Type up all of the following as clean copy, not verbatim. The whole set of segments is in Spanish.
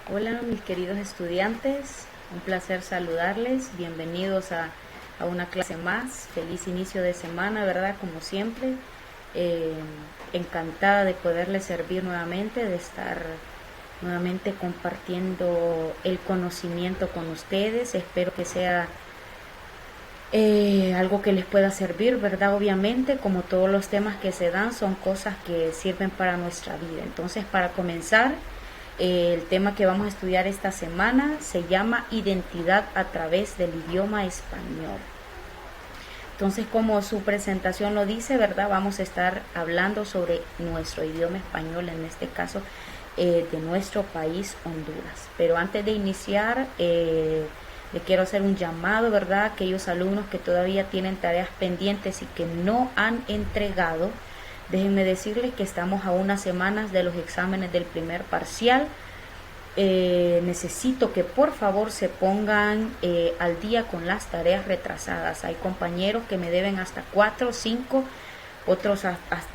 Hola mis queridos estudiantes, un placer saludarles, bienvenidos a una clase más, feliz inicio de semana, ¿verdad? Como siempre, eh, encantada de poderles servir nuevamente, de estar nuevamente compartiendo el conocimiento con ustedes, espero que sea algo que les pueda servir, ¿verdad? Obviamente, como todos los temas que se dan, son cosas que sirven para nuestra vida. Entonces, para comenzar, el tema que vamos a estudiar esta semana se llama identidad a través del idioma español. Entonces, como su presentación lo dice, ¿verdad? Vamos a estar hablando sobre nuestro idioma español, en este caso, de nuestro país, Honduras. Pero antes de iniciar, le quiero hacer un llamado, ¿verdad? A aquellos alumnos que todavía tienen tareas pendientes y que no han entregado. Déjenme decirles que estamos a unas semanas de los exámenes del primer parcial. Necesito que por favor se pongan al día con las tareas retrasadas. Hay compañeros que me deben hasta 4 o 5, otros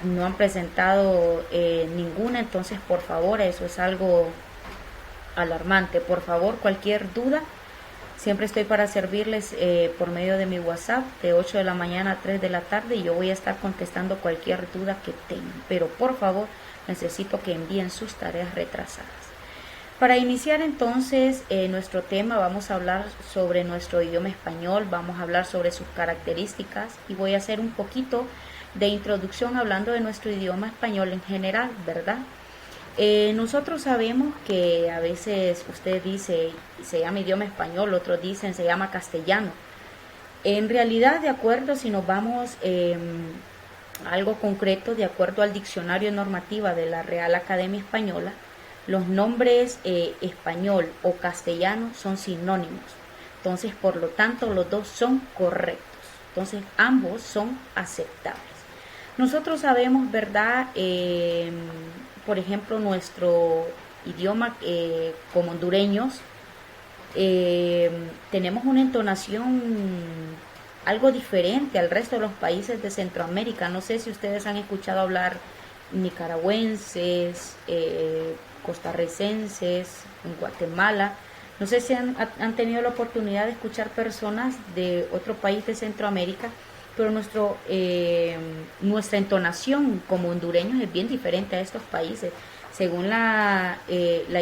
no han presentado ninguna, entonces por favor, eso es algo alarmante. Por favor, cualquier duda, siempre estoy para servirles por medio de mi WhatsApp de 8 de la mañana a 3 de la tarde y yo voy a estar contestando cualquier duda que tengan. Pero por favor, necesito que envíen sus tareas retrasadas. Para iniciar entonces nuestro tema, vamos a hablar sobre nuestro idioma español, vamos a hablar sobre sus características y voy a hacer un poquito de introducción hablando de nuestro idioma español en general, ¿verdad? Nosotros sabemos que a veces usted dice se llama idioma español, otros dicen se llama castellano. En realidad, de acuerdo, si nos vamos a algo concreto, de acuerdo al diccionario normativa de la Real Academia Española, los nombres español o castellano son sinónimos. Entonces, por lo tanto, los dos son correctos. Entonces, ambos son aceptables. Nosotros sabemos, ¿verdad? Por ejemplo, nuestro idioma como hondureños, tenemos una entonación algo diferente al resto de los países de Centroamérica. No sé si ustedes han escuchado hablar nicaragüenses, costarricenses, en Guatemala. No sé si han tenido la oportunidad de escuchar personas de otro país de Centroamérica, pero nuestra entonación como hondureños es bien diferente a estos países. Según la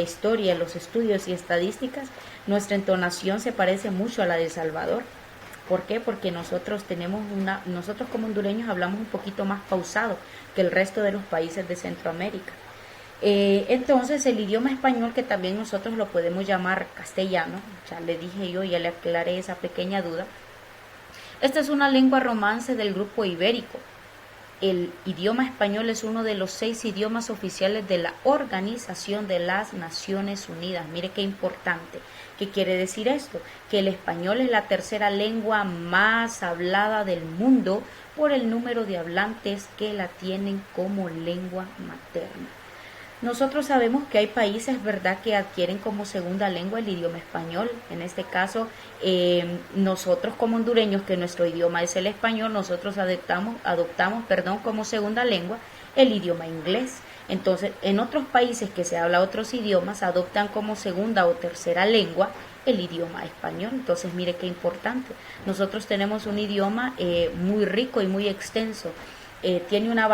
historia, los estudios y estadísticas, nuestra entonación se parece mucho a la de El Salvador. ¿Por qué? Porque nosotros como hondureños hablamos un poquito más pausado que el resto de los países de Centroamérica. Entonces el idioma español, que también nosotros lo podemos llamar castellano, ya le dije yo, ya le aclaré esa pequeña duda. Esta es una lengua romance del grupo ibérico. El idioma español es uno de los 6 idiomas oficiales de la Organización de las Naciones Unidas. Mire qué importante. ¿Qué quiere decir esto? Que el español es la tercera lengua más hablada del mundo por el número de hablantes que la tienen como lengua materna. Nosotros sabemos que hay países, ¿verdad?, que adquieren como segunda lengua el idioma español. En este caso, nosotros como hondureños, que nuestro idioma es el español, nosotros adoptamos como segunda lengua el idioma inglés. Entonces, en otros países que se habla otros idiomas, adoptan como segunda o tercera lengua el idioma español. Entonces, mire qué importante. Nosotros tenemos un idioma muy rico y muy extenso. Tiene una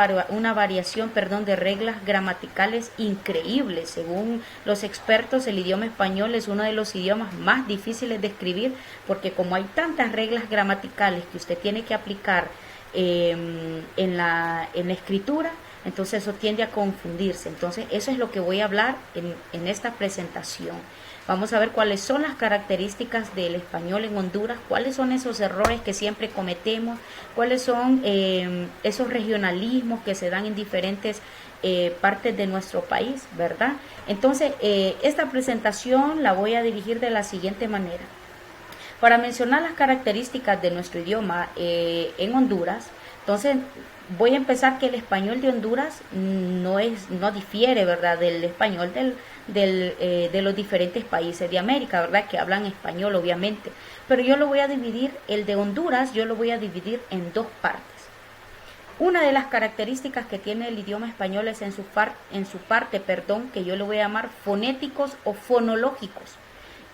variación de reglas gramaticales increíbles. Según los expertos, el idioma español es uno de los idiomas más difíciles de escribir porque como hay tantas reglas gramaticales que usted tiene que aplicar en la escritura, entonces eso tiende a confundirse. Entonces eso es lo que voy a hablar en esta presentación. Vamos a ver cuáles son las características del español en Honduras, cuáles son esos errores que siempre cometemos, cuáles son esos regionalismos que se dan en diferentes partes de nuestro país, ¿verdad? Entonces, esta presentación la voy a dirigir de la siguiente manera. Para mencionar las características de nuestro idioma en Honduras, entonces voy a empezar que el español de Honduras no difiere, ¿verdad?, del español de los diferentes países de América, ¿verdad?, que hablan español, obviamente. Pero yo lo voy a dividir, el de Honduras, yo lo voy a dividir en dos partes. Una de las características que tiene el idioma español es en su parte, que yo le voy a llamar fonéticos o fonológicos.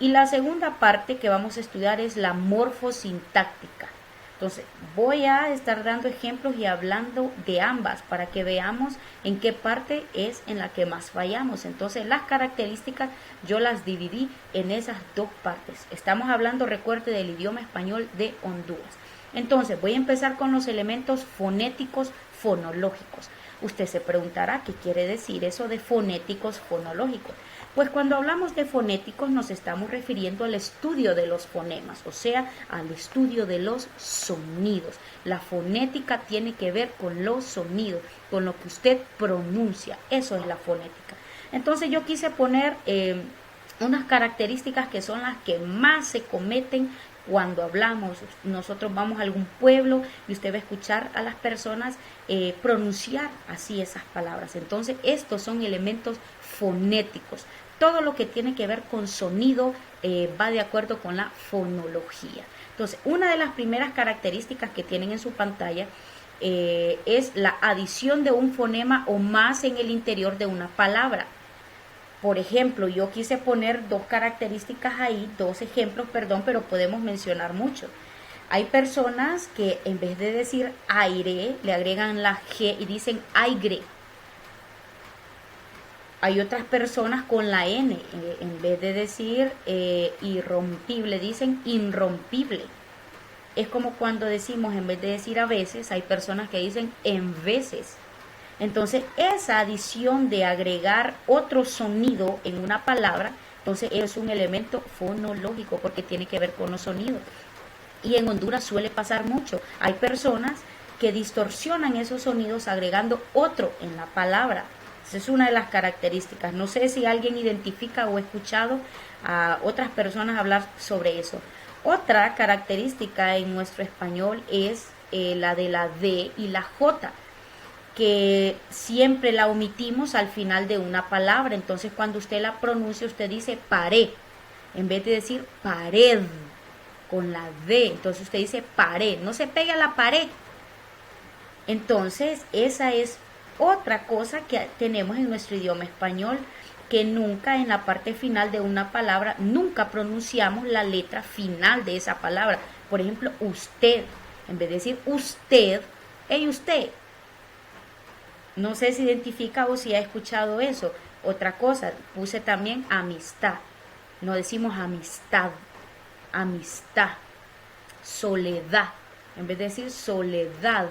Y la segunda parte que vamos a estudiar es la morfosintáctica. Entonces, voy a estar dando ejemplos y hablando de ambas para que veamos en qué parte es en la que más fallamos. Entonces, las características yo las dividí en esas dos partes. Estamos hablando, recuerde, del idioma español de Honduras. Entonces, voy a empezar con los elementos fonéticos fonológicos. Usted se preguntará qué quiere decir eso de fonéticos fonológicos. Pues cuando hablamos de fonéticos nos estamos refiriendo al estudio de los fonemas, o sea, al estudio de los sonidos. La fonética tiene que ver con los sonidos, con lo que usted pronuncia. Eso es la fonética. Entonces yo quise poner unas características que son las que más se cometen cuando hablamos. Nosotros vamos a algún pueblo y usted va a escuchar a las personas pronunciar así esas palabras. Entonces estos son elementos fonéticos. Todo lo que tiene que ver con sonido va de acuerdo con la fonología. Entonces, una de las primeras características que tienen en su pantalla es la adición de un fonema o más en el interior de una palabra. Por ejemplo, yo quise poner dos características ahí, dos ejemplos, pero podemos mencionar mucho. Hay personas que en vez de decir aire, le agregan la G y dicen aigre. Hay otras personas con la N, en vez de decir irrompible, dicen irrompible. Es como cuando decimos, en vez de decir a veces, hay personas que dicen en veces. Entonces, esa adición de agregar otro sonido en una palabra, entonces es un elemento fonológico porque tiene que ver con los sonidos. Y en Honduras suele pasar mucho. Hay personas que distorsionan esos sonidos agregando otro en la palabra. Esa es una de las características. No sé si alguien identifica o ha escuchado a otras personas hablar sobre eso. Otra característica en nuestro español es la de la D y la J, que siempre la omitimos al final de una palabra. Entonces, cuando usted la pronuncia, usted dice pared, en vez de decir pared, con la D. Entonces, usted dice pared, no se pegue a la pared. Entonces, esa es otra cosa que tenemos en nuestro idioma español, que nunca en la parte final de una palabra, nunca pronunciamos la letra final de esa palabra. Por ejemplo, usted, en vez de decir usted, hey usted. No sé si identifica o si ha escuchado eso. Otra cosa, puse también amistad. No decimos amistad, amistad. Soledad, en vez de decir soledad,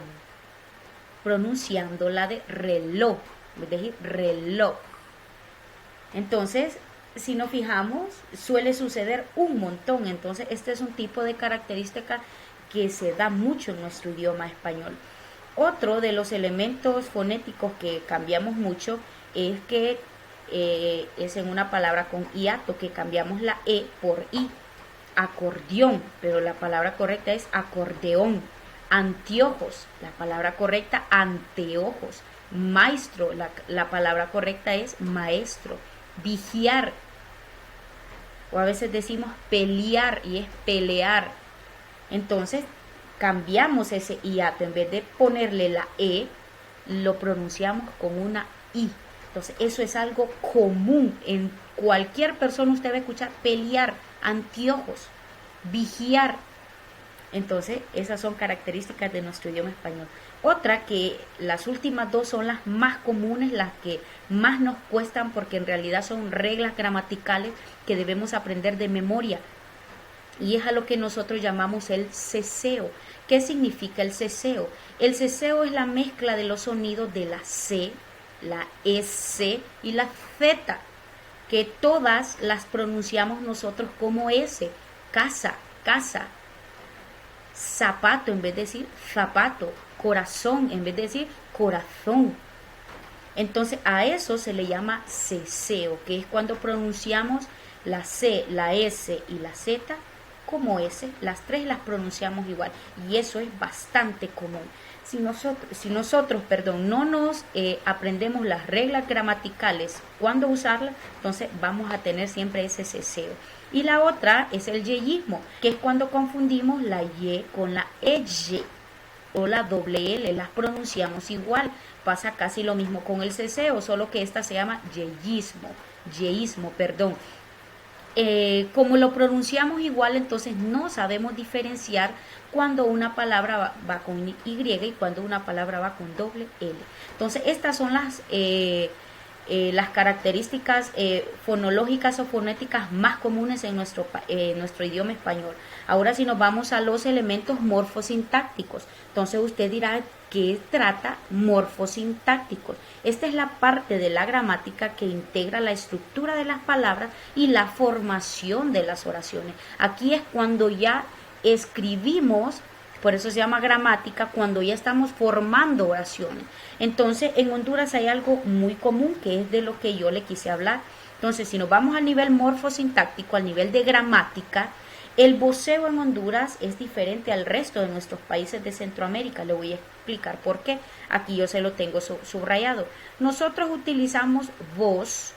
pronunciando la de reloj, en vez de decir reloj. Entonces, si nos fijamos, suele suceder un montón. Entonces, este es un tipo de característica que se da mucho en nuestro idioma español. Otro de los elementos fonéticos que cambiamos mucho es que es en una palabra con hiato, que cambiamos la E por I. Acordeón, pero la palabra correcta es acordeón. Anteojos, la palabra correcta anteojos. Maestro, la palabra correcta es maestro. Vigiar, o a veces decimos pelear y es pelear. Entonces cambiamos ese hiato, en vez de ponerle la E, lo pronunciamos con una I. Entonces eso es algo común en cualquier persona. Usted va a escuchar pelear, anteojos, vigiar. Entonces esas son características de nuestro idioma español. Otra, que las últimas dos son las más comunes, las que más nos cuestan, porque en realidad son reglas gramaticales que debemos aprender de memoria, y es a lo que nosotros llamamos el ceseo. ¿Qué significa el ceseo? El ceseo es la mezcla de los sonidos de la C, la S y la Z, que todas las pronunciamos nosotros como S. Casa, casa. Zapato en vez de decir zapato. Corazón en vez de decir corazón. Entonces a eso se le llama ceseo, que es cuando pronunciamos la C, la S y la Z como S. Las tres las pronunciamos igual, y eso es bastante común. Si nosotros no nos aprendemos las reglas gramaticales, cuándo usarlas, entonces vamos a tener siempre ese ceseo. Y la otra es el yeyismo, que es cuando confundimos la Y con la EY. o la doble L, las pronunciamos igual. Pasa casi lo mismo con el ceseo, solo que esta se llama yeísmo, perdón. Como lo pronunciamos igual, entonces no sabemos diferenciar cuando una palabra va con Y y cuando una palabra va con doble L. Entonces estas son las características fonológicas o fonéticas más comunes en nuestro idioma español. Ahora si nos vamos a los elementos morfosintácticos, entonces usted dirá, ¿qué trata morfosintácticos? Esta es la parte de la gramática que integra la estructura de las palabras y la formación de las oraciones. Aquí es cuando ya escribimos, por eso se llama gramática, cuando ya estamos formando oraciones. Entonces, en Honduras hay algo muy común que es de lo que yo le quise hablar. Entonces, si nos vamos al nivel morfosintáctico, al nivel de gramática, el voceo en Honduras es diferente al resto de nuestros países de Centroamérica. Le voy a explicar por qué. Aquí yo se lo tengo subrayado. Nosotros utilizamos vos,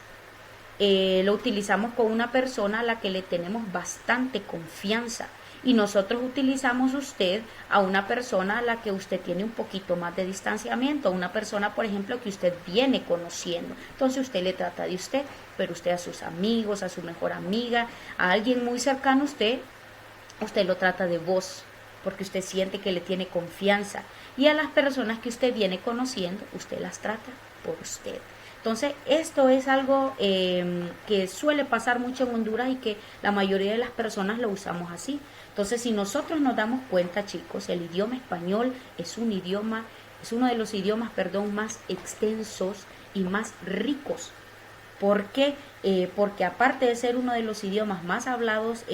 lo utilizamos con una persona a la que le tenemos bastante confianza. Y nosotros utilizamos usted a una persona a la que usted tiene un poquito más de distanciamiento, a una persona, por ejemplo, que usted viene conociendo. Entonces usted le trata de usted, pero usted a sus amigos, a su mejor amiga, a alguien muy cercano a usted lo trata de vos, porque usted siente que le tiene confianza. Y a las personas que usted viene conociendo, usted las trata por usted. Entonces, esto es algo que suele pasar mucho en Honduras y que la mayoría de las personas lo usamos así. Entonces, si nosotros nos damos cuenta, chicos, el idioma español es uno de los idiomas, más extensos y más ricos. ¿Por qué? Porque aparte de ser uno de los idiomas más hablados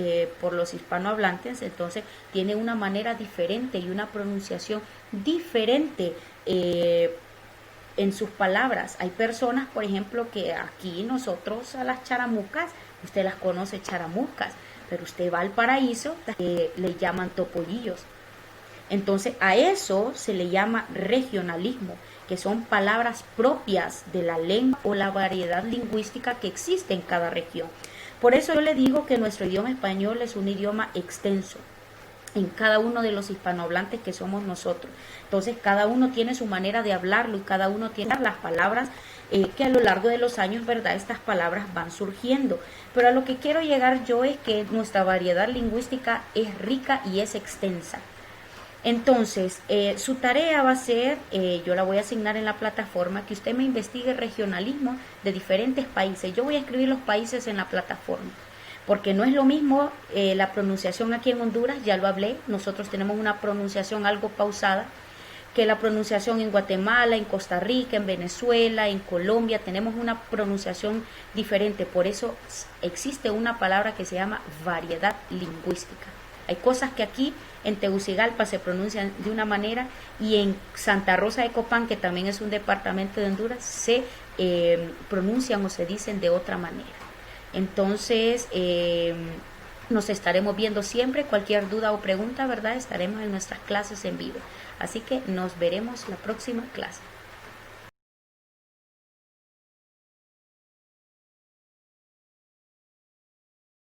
por los hispanohablantes, entonces tiene una manera diferente y una pronunciación diferente en sus palabras. Hay personas, por ejemplo, que aquí nosotros a las charamuscas, usted las conoce charamuscas, pero usted va al paraíso, le llaman topollillos. Entonces a eso se le llama regionalismo, que son palabras propias de la lengua o la variedad lingüística que existe en cada región. Por eso yo le digo que nuestro idioma español es un idioma extenso en cada uno de los hispanohablantes que somos nosotros. Entonces cada uno tiene su manera de hablarlo y cada uno tiene las palabras que a lo largo de los años, ¿verdad? Estas palabras van surgiendo. Pero a lo que quiero llegar yo es que nuestra variedad lingüística es rica y es extensa. Entonces, su tarea va a ser, yo la voy a asignar en la plataforma, que usted me investigue regionalismo de diferentes países. Yo voy a escribir los países en la plataforma, porque no es lo mismo la pronunciación aquí en Honduras, ya lo hablé, nosotros tenemos una pronunciación algo pausada, que la pronunciación en Guatemala, en Costa Rica, en Venezuela, en Colombia, tenemos una pronunciación diferente. Por eso existe una palabra que se llama variedad lingüística. Hay cosas que aquí en Tegucigalpa se pronuncian de una manera y en Santa Rosa de Copán, que también es un departamento de Honduras, se pronuncian o se dicen de otra manera. Entonces, nos estaremos viendo siempre. Cualquier duda o pregunta, ¿verdad? Estaremos en nuestras clases en vivo. Así que nos veremos la próxima clase.